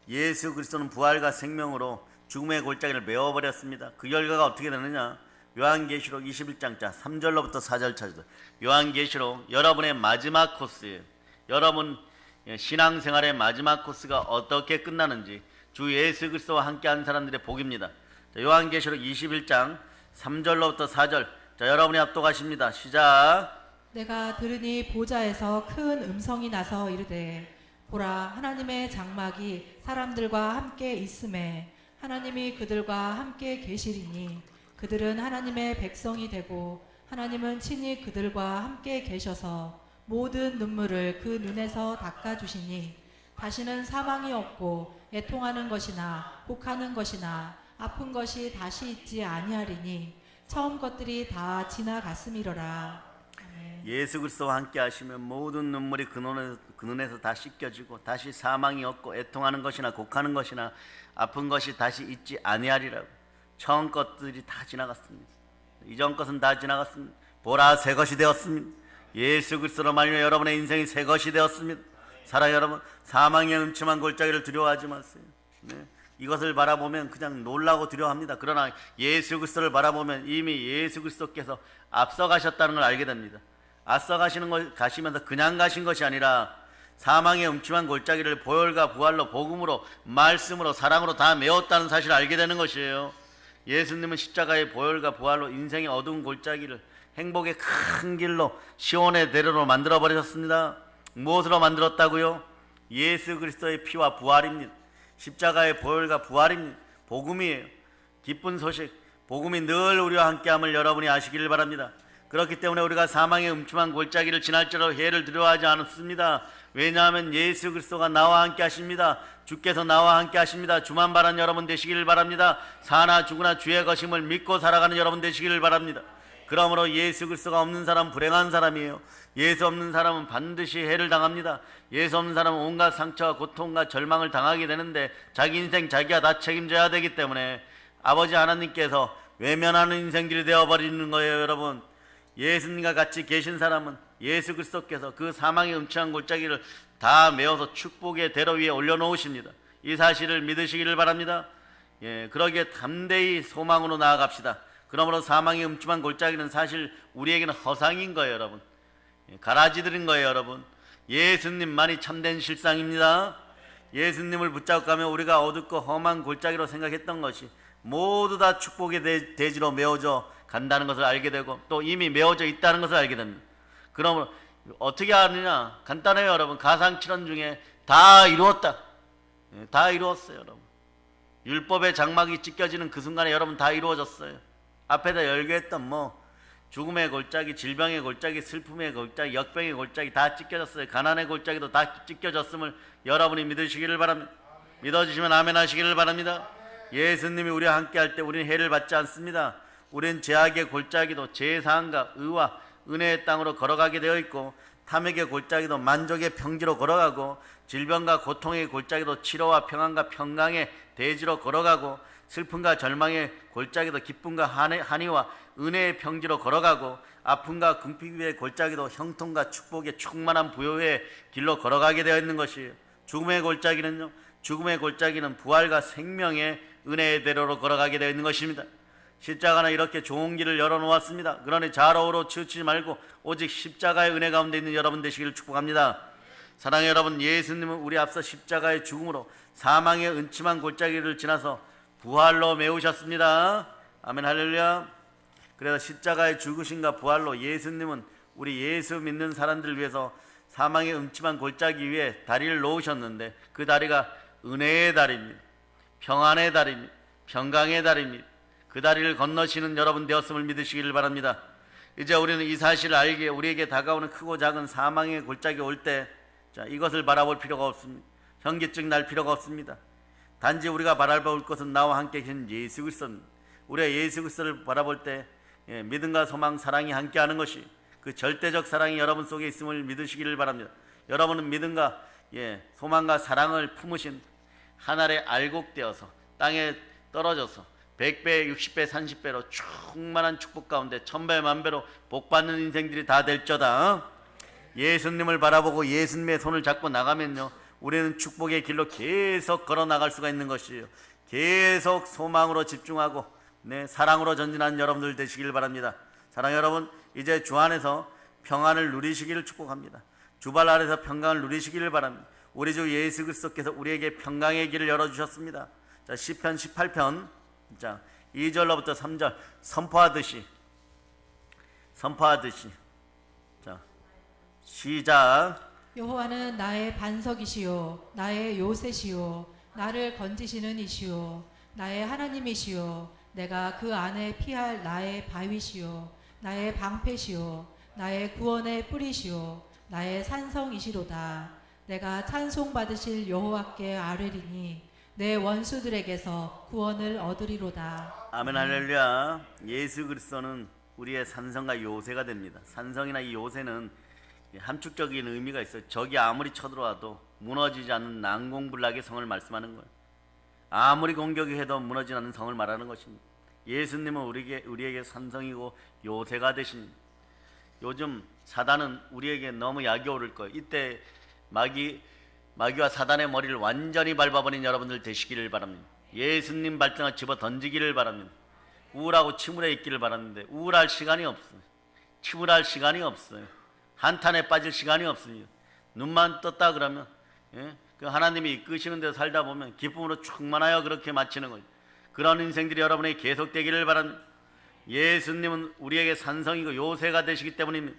예수 그리스도는 부활과 생명으로 죽음의 골짜기를 메워버렸습니다. 그 결과가 어떻게 되느냐? 요한계시록 21장 3절로부터 4절 찾으세요. 요한계시록 여러분의 마지막 코스예요. 여러분 신앙생활의 마지막 코스가 어떻게 끝나는지 주 예수 그리스도와 함께한 사람들의 복입니다. 자, 요한계시록 21장 3절로부터 4절. 자, 여러분이 합독하십니다. 시작. 내가 들으니 보좌에서 큰 음성이 나서 이르되 보라 하나님의 장막이 사람들과 함께 있음에 하나님이 그들과 함께 계시리니 그들은 하나님의 백성이 되고 하나님은 친히 그들과 함께 계셔서 모든 눈물을 그 눈에서 닦아주시니 다시는 사망이 없고 애통하는 것이나 혹하는 것이나 아픈 것이 다시 있지 아니하리니 처음 것들이 다 지나갔음이로라. 아멘. 예수 그리스도와 함께 하시면 모든 눈물이 그 눈에서 다 씻겨지고 다시 사망이 없고 애통하는 것이나 곡하는 것이나 아픈 것이 다시 있지 아니하리라고. 처음 것들이 다 지나갔습니다. 이전 것은 다 지나갔습니다. 보라 새 것이 되었습니다. 예수 그리스도로 말미암아 여러분의 인생이 새 것이 되었습니다. 사랑하는 여러분, 사망의 음침한 골짜기를 두려워하지 마세요. 네. 이것을 바라보면 그냥 놀라고 두려워합니다. 그러나 예수 그리스도를 바라보면 이미 예수 그리스도께서 앞서 가셨다는 걸 알게 됩니다. 앞서 가시면서 그냥 가신 것이 아니라 사망의 음침한 골짜기를 보혈과 부활로 복음으로 말씀으로 사랑으로 다 메웠다는 사실을 알게 되는 것이에요. 예수님은 십자가의 보혈과 부활로 인생의 어두운 골짜기를 행복의 큰 길로 시온의 대로로 만들어 버리셨습니다. 무엇으로 만들었다고요? 예수 그리스도의 피와 부활입니다. 십자가의 보혈과 부활입니다. 복음이에요. 기쁜 소식, 복음이 늘 우리와 함께함을 여러분이 아시기를 바랍니다. 그렇기 때문에 우리가 사망의 음침한 골짜기를 지날지라도 해를 두려워하지 않습니다. 왜냐하면 예수 그리스도가 나와 함께 하십니다. 주께서 나와 함께 하십니다. 주만 바라는 여러분 되시기를 바랍니다. 사나 죽으나 주의 것임을 믿고 살아가는 여러분 되시기를 바랍니다. 그러므로 예수 그리스도가 없는 사람은 불행한 사람이에요. 예수 없는 사람은 반드시 해를 당합니다. 예수 없는 사람은 온갖 상처와 고통과 절망을 당하게 되는데 자기 인생 자기가 다 책임져야 되기 때문에 아버지 하나님께서 외면하는 인생들이 되어버리는 거예요. 여러분, 예수님과 같이 계신 사람은 예수 그리스도께서 그 사망의 음침한 골짜기를 다 메워서 축복의 대로 위에 올려놓으십니다. 이 사실을 믿으시기를 바랍니다. 그러기에 담대히 소망으로 나아갑시다. 그러므로 사망의 음침한 골짜기는 사실 우리에게는 허상인 거예요. 여러분, 가라지들인 거예요. 여러분, 예수님만이 참된 실상입니다. 예수님을 붙잡고 가면 우리가 어둡고 험한 골짜기로 생각했던 것이 모두 다 축복의 대지로 메워져 간다는 것을 알게 되고 또 이미 메워져 있다는 것을 알게 됩니다. 그러면 어떻게 아느냐? 간단해요. 여러분, 가상칠언 중에 다 이루었다, 다 이루었어요. 여러분, 율법의 장막이 찢겨지는 그 순간에 여러분 다 이루어졌어요. 앞에다 열거했던 죽음의 골짜기, 질병의 골짜기, 슬픔의 골짜기, 역병의 골짜기 다 찢겨졌어요. 가난의 골짜기도 다 찢겨졌음을 여러분이 믿으시기를 바랍니다. 믿어주시면 아멘 하시기를 바랍니다. 예수님이 우리와 함께 할 때 우리는 해를 받지 않습니다. 우리는 죄악의 골짜기도 제사함과 의와 은혜의 땅으로 걸어가게 되어 있고 탐욕의 골짜기도 만족의 평지로 걸어가고 질병과 고통의 골짜기도 치료와 평안과 평강의 대지로 걸어가고 슬픔과 절망의 골짜기도 기쁨과 한의와 은혜의 평지로 걸어가고 아픔과 궁핍의 골짜기도 형통과 축복의 충만한 부요의 길로 걸어가게 되어 있는 것이에요. 죽음의 골짜기는요, 죽음의 골짜기는 부활과 생명의 은혜의 대로로 걸어가게 되어 있는 것입니다. 십자가는 이렇게 좋은 길을 열어놓았습니다. 그러니 좌로우로 치우치지 말고 오직 십자가의 은혜 가운데 있는 여러분 되시기를 축복합니다. 사랑하는 여러분, 예수님은 우리 앞서 십자가의 죽음으로 사망의 음침한 골짜기를 지나서 부활로 메우셨습니다. 아멘 할렐루야. 그래서 십자가의 죽으심과 부활로 예수님은 우리 예수 믿는 사람들을 위해서 사망의 음침한 골짜기 위에 다리를 놓으셨는데 그 다리가 은혜의 다리입니다. 평안의 다리입니다. 평강의 다리입니다. 그 다리를 건너시는 여러분 되었음을 믿으시기를 바랍니다. 이제 우리는 이 사실을 알기에 우리에게 다가오는 크고 작은 사망의 골짜기 올 때 이것을 바라볼 필요가 없습니다. 현기증 날 필요가 없습니다. 단지 우리가 바라볼 것은 나와 함께 계신 예수 그리스도입니다. 우리가 예수 그리스도를 바라볼 때 믿음과 소망, 사랑이 함께하는 것이 그 절대적 사랑이 여러분 속에 있음을 믿으시기를 바랍니다. 여러분은 믿음과 소망과 사랑을 품으신 하늘에 알곡되어서 땅에 떨어져서 100배, 60배, 30배로 충만한 축복 가운데 1000배, 만배로 복받는 인생들이 다 될저다. 예수님을 바라보고 예수님의 손을 잡고 나가면요, 우리는 축복의 길로 계속 걸어 나갈 수가 있는 것이에요. 계속 소망으로 집중하고 사랑으로 전진하는 여러분들 되시길 바랍니다. 사랑 여러분, 이제 주 안에서 평안을 누리시기를 축복합니다. 주발 아래서 평강을 누리시기를 바랍니다. 우리 주 예수 그리스도께서 우리에게 평강의 길을 열어주셨습니다. 자, 시편 18편 2절로부터 3절 선포하듯이 자, 시작. 여호와는 나의 반석이시요 나의 요새시요 나를 건지시는 이시요 나의 하나님이시요 내가 그 안에 피할 나의 바위시요 나의 방패시요 나의 구원의 뿌리시요 나의 산성이시로다. 내가 찬송받으실 여호와께 아뢰리니 내 원수들에게서 구원을 얻으리로다. 아멘. 할렐루야. 예수 그리스도는 우리의 산성과 요새가 됩니다. 산성이나 이 요새는 함축적인 의미가 있어요. 적이 아무리 쳐들어와도 무너지지 않는 난공불락의 성을 말씀하는 거예요. 아무리 공격이 해도 무너지지 않는 성을 말하는 것입니다. 예수님은 우리에게 산성이고 요새가 되십니다. 요즘 사단은 우리에게 너무 약이 오를 거예요. 이때 마귀와 사단의 머리를 완전히 밟아버린 여러분들 되시기를 바랍니다. 예수님 발등을 집어 던지기를 바랍니다. 우울하고 침울해 있기를 바라는데 우울할 시간이 없어요. 침울할 시간이 없어요. 한탄에 빠질 시간이 없습니다. 눈만 떴다 그러면 그 하나님이 이끄시는 데서 살다 보면 기쁨으로 충만하여 그렇게 마치는 거예요. 그런 인생들이 여러분에게 계속되기를 바랍니다. 예수님은 우리에게 산성이고 요새가 되시기 때문입니다.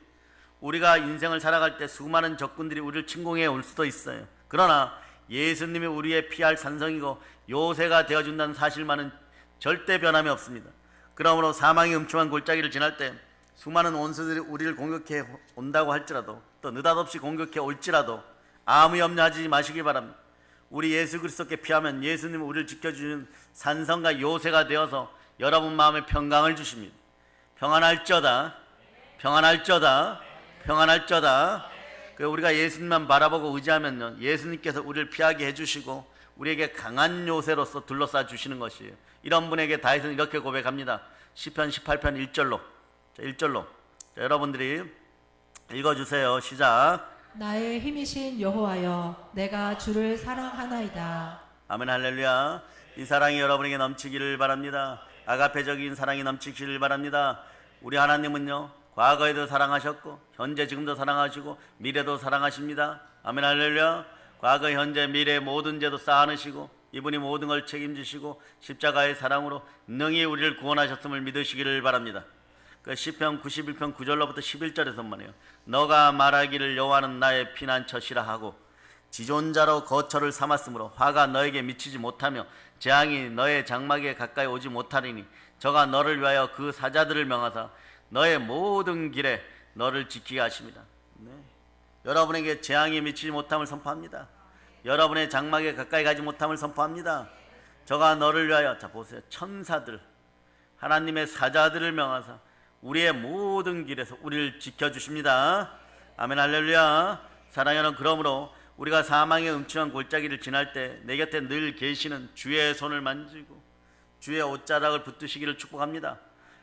우리가 인생을 살아갈 때 수많은 적군들이 우리를 침공해 올 수도 있어요. 그러나 예수님이 우리의 피할 산성이고 요새가 되어준다는 사실만은 절대 변함이 없습니다. 그러므로 사망의 음침한 골짜기를 지날 때 수많은 원수들이 우리를 공격해 온다고 할지라도 또 느닷없이 공격해 올지라도 아무 염려하지 마시기 바랍니다. 우리 예수 그리스도께 피하면 예수님은 우리를 지켜주는 산성과 요새가 되어서 여러분 마음에 평강을 주십니다. 평안할저다. 우리가 예수님만 바라보고 의지하면요, 예수님께서 우리를 피하게 해주시고 우리에게 강한 요새로서 둘러싸 주시는 것이에요. 이런 분에게 다윗은 이렇게 고백합니다. 시편 18편 1절로 여러분들이 읽어주세요. 시작. 나의 힘이신 여호와여 내가 주를 사랑하나이다. 아멘. 할렐루야. 이 사랑이 여러분에게 넘치기를 바랍니다. 아가페적인 사랑이 넘치기를 바랍니다. 우리 하나님은요, 과거에도 사랑하셨고 현재 지금도 사랑하시고 미래도 사랑하십니다. 아멘. 할렐루야. 과거 현재 미래 모든 죄도 쌓아내시고 이분이 모든 걸 책임지시고 십자가의 사랑으로 능히 우리를 구원하셨음을 믿으시기를 바랍니다. 그 시편 91편 9절로부터 11절에서 말이에요. 너가 말하기를 여호와는 나의 피난처시라 하고 지존자로 거처를 삼았으므로 화가 너에게 미치지 못하며 재앙이 너의 장막에 가까이 오지 못하리니 저가 너를 위하여 그 사자들을 명하사 너의 모든 길에 너를 지키게 하십니다. 여러분에게 재앙이 미치지 못함을 선포합니다. 여러분의 장막에 가까이 가지 못함을 선포합니다. 저가 너를 위하여, 자 보세요, 천사들, 하나님의 사자들을 명하사 우리의 모든 길에서 우리를 지켜주십니다. 아멘. 할렐루야. 사랑하는 여러분, 그러므로 우리가 사망의 음침한 골짜기를 지날 때 내 곁에 늘 계시는 주의 손을 만지고 주의 옷자락을 붙드시기를 축복합니다.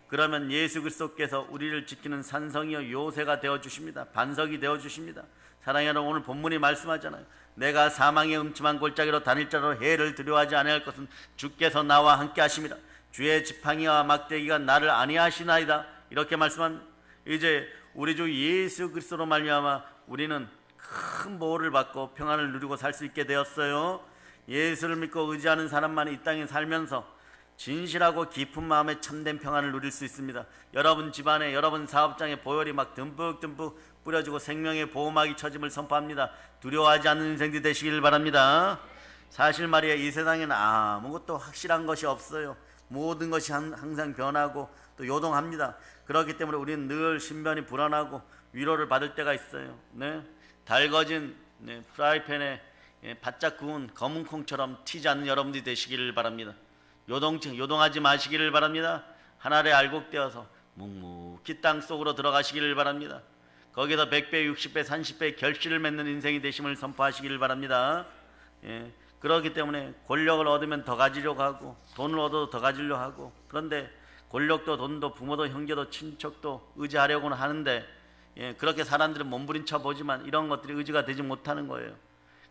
그러면 예수 그리스도께서 우리를 지키는 산성이요 요새가 되어주십니다. 반석이 되어주십니다. 사랑하는 여러분, 오늘 본문이 말씀하잖아요. 내가 사망의 음침한 골짜기로 다닐자로 해를 두려워하지 아니할 것은 주께서 나와 함께 하십니다. 주의 지팡이와 막대기가 나를 안위하시나이다. 이렇게 말씀합니다. 이제 우리 주 예수 그리스도로 말미암아 우리는 큰 보호를 받고 평안을 누리고 살 수 있게 되었어요. 예수를 믿고 의지하는 사람만이 이 땅에 살면서 진실하고 깊은 마음에 참된 평안을 누릴 수 있습니다. 여러분 집안에, 여러분 사업장에 보혈이 막 듬뿍듬뿍 뿌려지고 생명의 보호막이 쳐짐을 선포합니다. 두려워하지 않는 인생들이 되시길 바랍니다. 사실 말이에요, 이 세상에는 아무것도 확실한 것이 없어요. 모든 것이 항상 변하고 또 요동합니다. 그렇기 때문에 우리는 늘 신변이 불안하고 위로를 받을 때가 있어요. 네? 달궈진 프라이팬에 바짝 구운 검은 콩처럼 튀지 않는 여러분들이 되시기를 바랍니다. 요동하지 마시기를 바랍니다. 하늘에 알곡되어서 묵묵히 땅 속으로 들어가시기를 바랍니다. 거기서 100배, 60배, 30배 결실을 맺는 인생이 되심을 선포하시기를 바랍니다. 그렇기 때문에 권력을 얻으면 더 가지려고 하고 돈을 얻어도 더 가지려고 하고, 그런데 권력도 돈도 부모도 형제도 친척도 의지하려고는 하는데 그렇게 사람들은 몸부림쳐 보지만 이런 것들이 의지가 되지 못하는 거예요.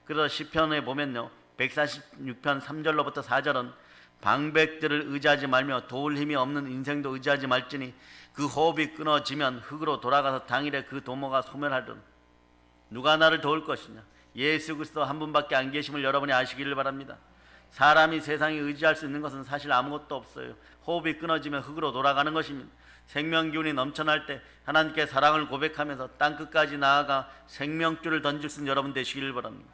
그래서 시편에 보면요, 146편 3절로부터 4절은 방백들을 의지하지 말며 도울 힘이 없는 인생도 의지하지 말지니 그 호흡이 끊어지면 흙으로 돌아가서 당일에 그 도모가 소멸하리라. 누가 나를 도울 것이냐? 예수 그리스도 한 분밖에 안 계심을 여러분이 아시기를 바랍니다. 사람이 세상에 의지할 수 있는 것은 사실 아무것도 없어요. 호흡이 끊어지면 흙으로 돌아가는 것입니다. 생명기운이 넘쳐날 때 하나님께 사랑을 고백하면서 땅끝까지 나아가 생명줄을 던질 수 있는 여러분 되시기를 바랍니다.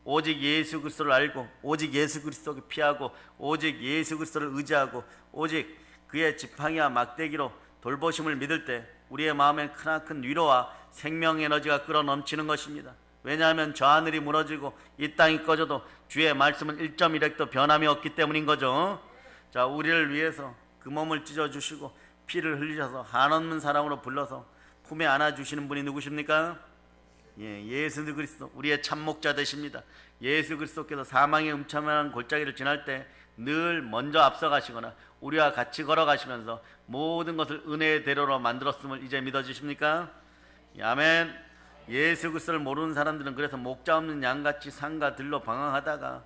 오직 예수 그리스도를 알고 오직 예수 그리스도를 피하고 오직 예수 그리스도를 의지하고 오직 그의 지팡이와 막대기로 돌보심을 믿을 때 우리의 마음엔 크나큰 위로와 생명 에너지가 끌어넘치는 것입니다. 왜냐하면 저 하늘이 무너지고 이 땅이 꺼져도 주의 말씀은 1.1핵도 변함이 없기 때문인 거죠. 자, 우리를 위해서 그 몸을 찢어주시고 피를 흘리셔서 한없는 사랑으로 불러서 품에 안아주시는 분이 누구십니까? 예수 그리스도, 우리의 참목자 되십니다. 예수 그리스도께서 사망의 음침한 골짜기를 지날 때 늘 먼저 앞서가시거나 우리와 같이 걸어가시면서 모든 것을 은혜의 대로로 만들었음을 이제 믿어지십니까? 아멘. 예수 그리스도를 모르는 사람들은 그래서 목자 없는 양같이 산과 들로 방황하다가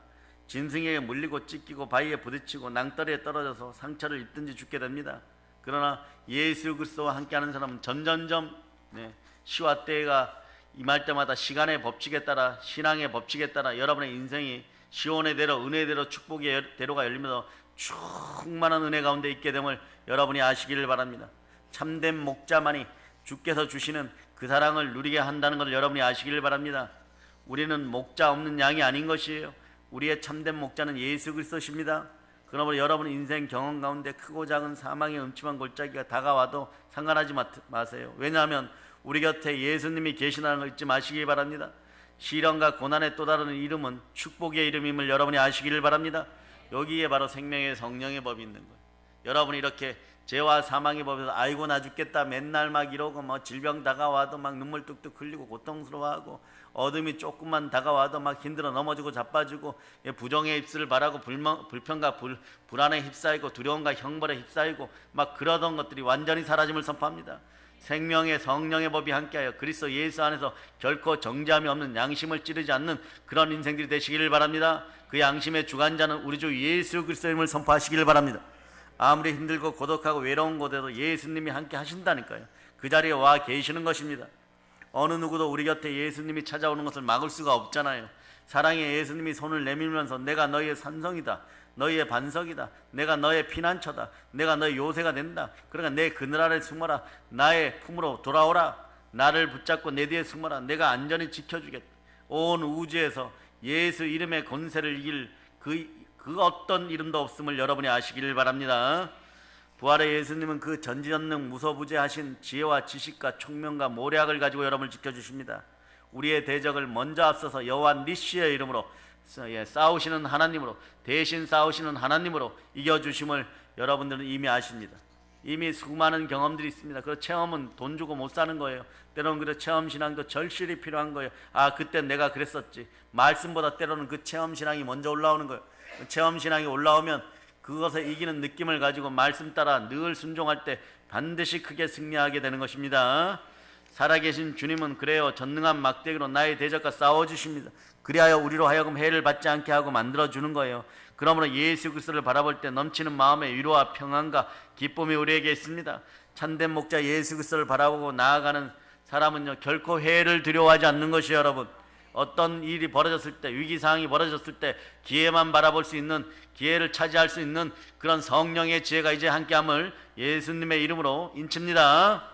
짐승에게 물리고 찢기고 바위에 부딪히고 낭떠러리에 떨어져서 상처를 입든지 죽게 됩니다. 그러나 예수 그리스도와 함께하는 사람은 점점점 시와 때가 임할 때마다 시간의 법칙에 따라, 신앙의 법칙에 따라 여러분의 인생이 시온의 대로, 은혜의 대로, 축복의 대로가 열리면서 충만한 은혜 가운데 있게 됨을 여러분이 아시기를 바랍니다. 참된 목자만이 주께서 주시는 그 사랑을 누리게 한다는 것을 여러분이 아시기를 바랍니다. 우리는 목자 없는 양이 아닌 것이에요. 우리의 참된 목자는 예수 그리스도십니다. 그러므로 여러분 인생 경험 가운데 크고 작은 사망의 음침한 골짜기가 다가와도 상관하지 마세요. 왜냐하면 우리 곁에 예수님이 계시다는 걸 잊지 마시기 바랍니다. 시련과 고난의 또 다른 이름은 축복의 이름임을 여러분이 아시기를 바랍니다. 여기에 바로 생명의 성령의 법이 있는 거예요. 여러분이 이렇게 죄와 사망의 법에서 아이고 나 죽겠다 맨날 막 이러고 뭐 질병 다가와도 막 눈물 뚝뚝 흘리고 고통스러워하고 어둠이 조금만 다가와도 막 힘들어 넘어지고 자빠지고 부정의 입술을 바라고 불평과 불안에 휩싸이고 두려움과 형벌에 휩싸이고 막 그러던 것들이 완전히 사라짐을 선포합니다. 생명의 성령의 법이 함께하여 그리스도 예수 안에서 결코 정죄함이 없는 양심을 찌르지 않는 그런 인생들이 되시기를 바랍니다. 그 양심의 주관자는 우리 주 예수 그리스도임을 선포하시기를 바랍니다. 아무리 힘들고 고독하고 외로운 곳에도 예수님이 함께 하신다니까요. 그 자리에 와 계시는 것입니다. 어느 누구도 우리 곁에 예수님이 찾아오는 것을 막을 수가 없잖아요. 사랑의 예수님이 손을 내밀면서 내가 너희의 산성이다, 너희의 반석이다, 내가 너의 피난처다, 내가 너의 요새가 된다. 그러니까 내 그늘 아래 숨어라, 나의 품으로 돌아오라, 나를 붙잡고 내 뒤에 숨어라, 내가 안전히 지켜주겠다. 온 우주에서 예수 이름의 권세를 이길 그 어떤 이름도 없음을 여러분이 아시기를 바랍니다. 부활의 예수님은 그 전지전능 무소부재하신 지혜와 지식과 총명과 모략을 가지고 여러분을 지켜주십니다. 우리의 대적을 먼저 앞서서 여호와 니시의 이름으로 싸우시는 하나님으로, 대신 싸우시는 하나님으로 이겨주심을 여러분들은 이미 아십니다. 이미 수많은 경험들이 있습니다. 그 체험은 돈 주고 못 사는 거예요. 때로는 그 체험신앙도 절실히 필요한 거예요. 아, 그때 내가 그랬었지. 말씀보다 때로는 그 체험신앙이 먼저 올라오는 거예요. 체험신앙이 올라오면 그것에 이기는 느낌을 가지고 말씀 따라 늘 순종할 때 반드시 크게 승리하게 되는 것입니다. 살아계신 주님은 그래요, 전능한 막대기로 나의 대적과 싸워주십니다. 그리하여 우리로 하여금 해를 받지 않게 하고 만들어주는 거예요. 그러므로 예수 그리스도를 바라볼 때 넘치는 마음의 위로와 평안과 기쁨이 우리에게 있습니다. 참된 목자 예수 그리스도를 바라보고 나아가는 사람은요, 결코 해를 두려워하지 않는 것이에요. 여러분, 어떤 일이 벌어졌을 때, 위기 상황이 벌어졌을 때 기회만 바라볼 수 있는, 기회를 차지할 수 있는 그런 성령의 지혜가 이제 함께함을 예수님의 이름으로 인칩니다.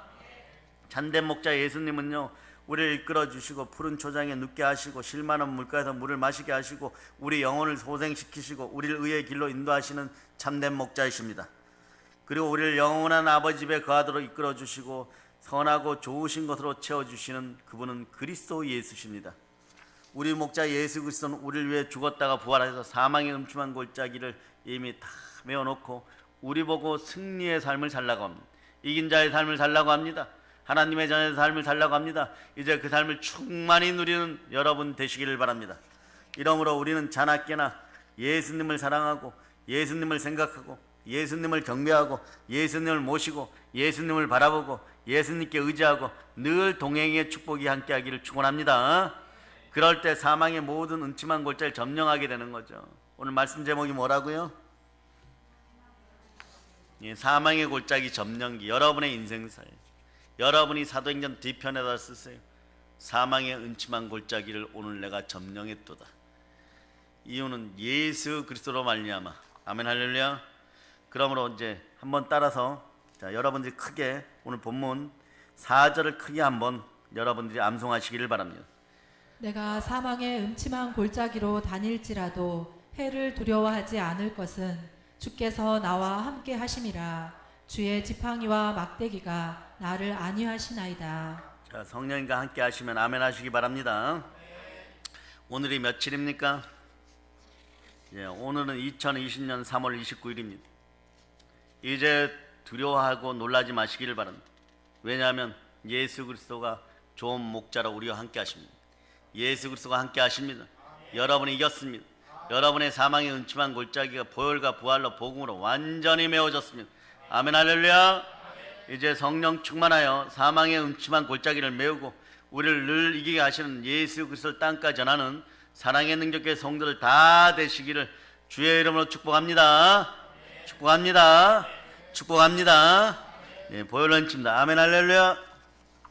참된 목자 예수님은요, 우리를 이끌어 주시고 푸른 초장에 눕게 하시고 실만한 물가에서 물을 마시게 하시고 우리 영혼을 소생시키시고 우리를 의의 길로 인도하시는 참된 목자이십니다. 그리고 우리를 영원한 아버지 집에 거하도록 이끌어 주시고 선하고 좋으신 것으로 채워주시는 그분은 그리스도 예수십니다. 우리 목자 예수 그리스도는 우리를 위해 죽었다가 부활해서 사망의 음침한 골짜기를 이미 다 메워놓고 우리 보고 승리의 삶을 살라고 합니다. 이긴 자의 삶을 살라고 합니다. 하나님의 자녀의 삶을 살라고 합니다. 이제 그 삶을 충만히 누리는 여러분 되시기를 바랍니다. 이러므로 우리는 자나깨나 예수님을 사랑하고 예수님을 생각하고 예수님을 경배하고 예수님을 모시고 예수님을 바라보고 예수님께 의지하고 늘 동행의 축복이 함께하기를 축원합니다. 그럴 때 사망의 모든 음침한 골짜기를 점령하게 되는 거죠. 오늘 말씀 제목이 뭐라고요? 사망의 골짜기 점령기. 여러분의 인생사에 여러분이 사도행전 뒤편에다 쓰세요. 사망의 음침한 골짜기를 오늘 내가 점령했도다. 이유는 예수 그리스도로 말미암아. 아멘 할렐루야. 그러므로 이제 한번 따라서 여러분들이 크게 오늘 본문 4절을 크게 한번 여러분들이 암송하시기를 바랍니다. 내가 사망의 음침한 골짜기로 다닐지라도 해를 두려워하지 않을 것은 주께서 나와 함께 하심이라. 주의 지팡이와 막대기가 나를 안위하시나이다. 자, 성령님과 함께 하시면 아멘 하시기 바랍니다. 오늘이 며칠입니까? 오늘은 2020년 3월 29일입니다. 이제 두려워하고 놀라지 마시기를 바랍니다. 왜냐하면 예수 그리스도가 좋은 목자로 우리와 함께 하십니다. 예수 그리스도가 함께 하십니다. 여러분이 이겼습니다. 여러분의 사망의 음침한 골짜기가 보혈과 부활로 복음으로 완전히 메워졌습니다. 아멘 할렐루야. 이제 성령 충만하여 사망의 음침한 골짜기를 메우고 우리를 늘 이기게 하시는 예수 그리스도를 땅까지 전하는 사랑의 능력의 성도들 다 되시기를 주의 이름으로 축복합니다. 축복합니다. 축복합니다. 보혈로 인칩니다. 아멘 할렐루야.